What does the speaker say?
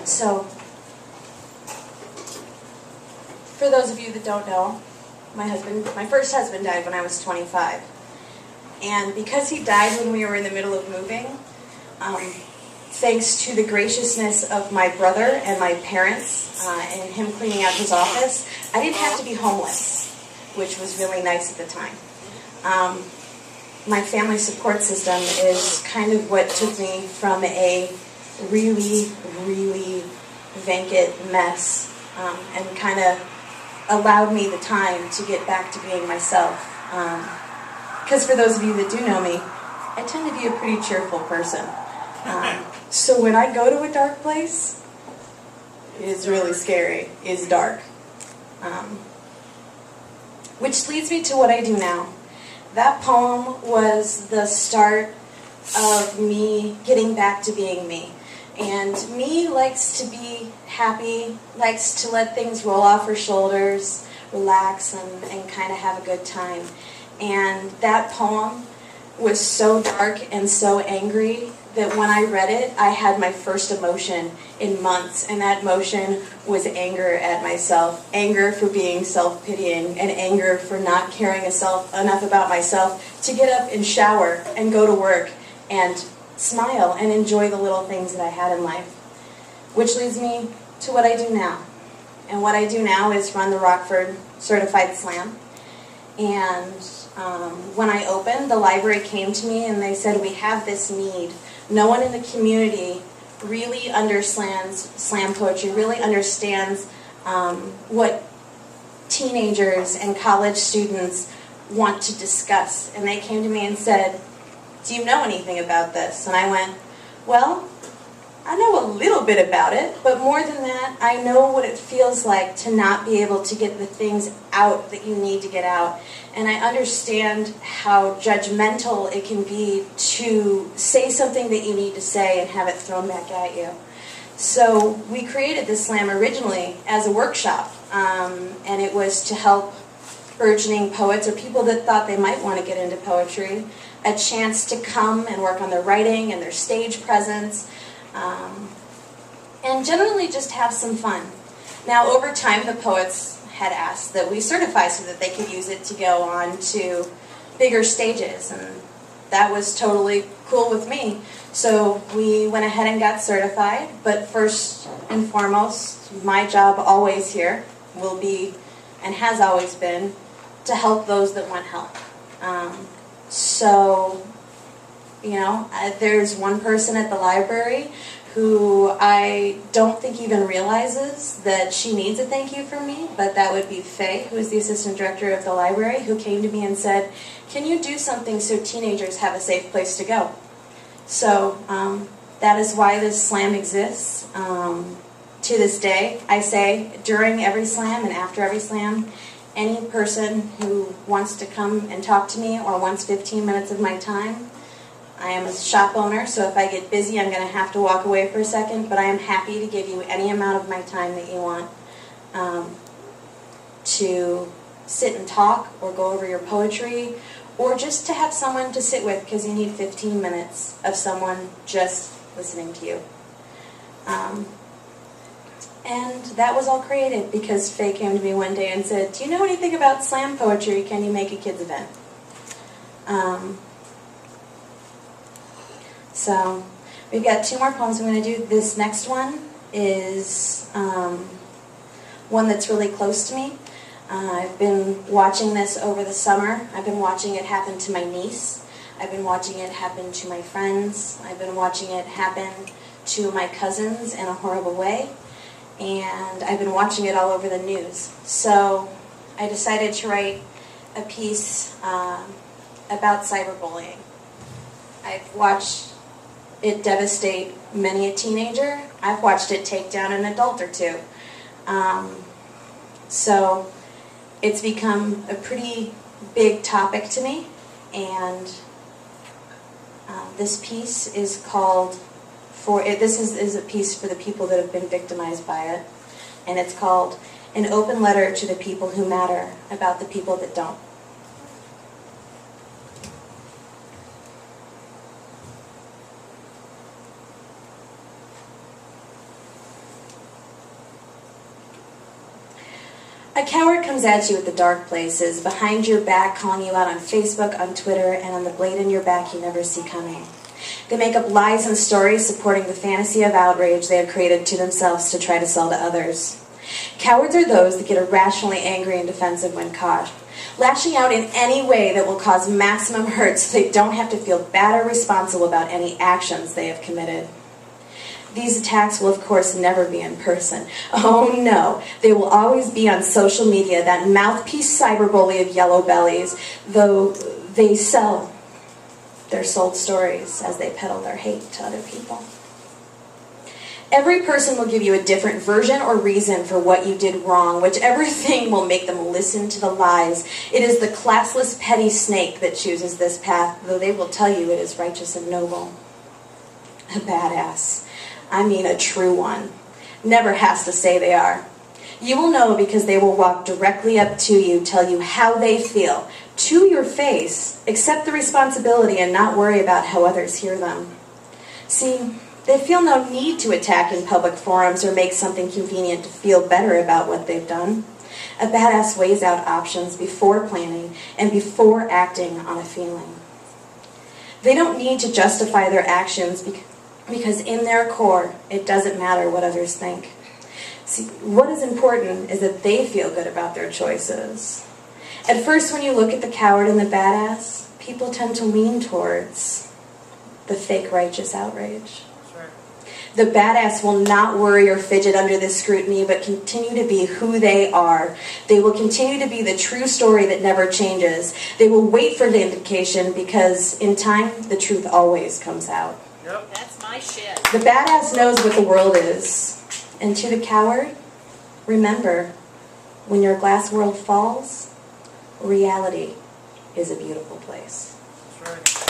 So, for those of you that don't know, my first husband died when I was 25. And because he died when we were in the middle of moving, thanks to the graciousness of my brother and my parents and him cleaning out his office, I didn't have to be homeless, which was really nice at the time. My family support system is kind of what took me from a really, really vacant mess and kind of allowed me the time to get back to being myself. Because for those of you that do know me, I tend to be a pretty cheerful person. So when I go to a dark place, it's really scary. It's dark. Which leads me to what I do now. That poem was the start of me getting back to being me. And me likes to be happy, likes to let things roll off her shoulders, relax, and kind of have a good time. And that poem was so dark and so angry that when I read it, I had my first emotion in months, and that emotion was anger at myself, anger for being self-pitying, and anger for not caring enough about myself to get up and shower and go to work and smile and enjoy the little things that I had in life. Which leads me to what I do now. And what I do now is run the Rockford Certified Slam. And when I opened, the library came to me and they said, we have this need. No one in the community really understands slam poetry, really understands what teenagers and college students want to discuss. And they came to me and said, do you know anything about this? And I went, well, I know a little bit about it, but more than that, I know what it feels like to not be able to get the things out that you need to get out. And I understand how judgmental it can be to say something that you need to say and have it thrown back at you. So we created this slam originally as a workshop, and it was to help burgeoning poets or people that thought they might want to get into poetry a chance to come and work on their writing and their stage presence, and generally just have some fun. Now, over time, the poets had asked that we certify so that they could use it to go on to bigger stages, and that was totally cool with me. So we went ahead and got certified, but first and foremost, my job always here will be, and has always been, to help those that want help. So, you know, there's one person at the library who I don't think even realizes that she needs a thank you from me, but that would be Faye, who is the assistant director of the library, who came to me and said, can you do something so teenagers have a safe place to go? So that is why this slam exists. To this day, I say during every slam and after every slam, any person who wants to come and talk to me or wants 15 minutes of my time, I am a shop owner, so if I get busy, I'm going to have to walk away for a second, but I am happy to give you any amount of my time that you want to sit and talk or go over your poetry, or just to have someone to sit with, because you need 15 minutes of someone just listening to you. And that was all created because Faye came to me one day and said, do you know anything about slam poetry? Can you make a kids event? So we've got 2 more poems I'm going to do. This next one is one that's really close to me. I've been watching this over the summer. I've been watching it happen to my niece. I've been watching it happen to my friends. I've been watching it happen to my cousins in a horrible way. And I've been watching it all over the news. So I decided to write a piece about cyberbullying. I've watched it devastate many a teenager. I've watched it take down an adult or two. So it's become a pretty big topic to me, and this piece is called, this is a piece for the people that have been victimized by it, and it's called An Open Letter to the People Who Matter About the People That Don't. A coward comes at you at the dark places, behind your back, calling you out on Facebook, on Twitter, and on the blade in your back you never see coming. They make up lies and stories supporting the fantasy of outrage they have created to themselves to try to sell to others. Cowards are those that get irrationally angry and defensive when caught, lashing out in any way that will cause maximum hurt so they don't have to feel bad or responsible about any actions they have committed. These attacks will, of course, never be in person. Oh no, they will always be on social media, that mouthpiece cyberbully of yellow bellies, though they sell their sold stories as they peddle their hate to other people. Every person will give you a different version or reason for what you did wrong. Whichever thing will make them listen to the lies. It is the classless, petty snake that chooses this path, though they will tell you it is righteous and noble. A badass, I mean a true one, never has to say they are. You will know because they will walk directly up to you, tell you how they feel, to your face, accept the responsibility and not worry about how others hear them. See, they feel no need to attack in public forums or make something convenient to feel better about what they've done. A badass weighs out options before planning and before acting on a feeling. They don't need to justify their actions because in their core, it doesn't matter what others think. See, what is important is that they feel good about their choices. At first, when you look at the coward and the badass, people tend to lean towards the fake righteous outrage. The badass will not worry or fidget under this scrutiny, but continue to be who they are. They will continue to be the true story that never changes. They will wait for vindication because in time, the truth always comes out. Yep. That's my shit. The badass knows what the world is. And to the coward, remember, when your glass world falls, reality is a beautiful place. That's right.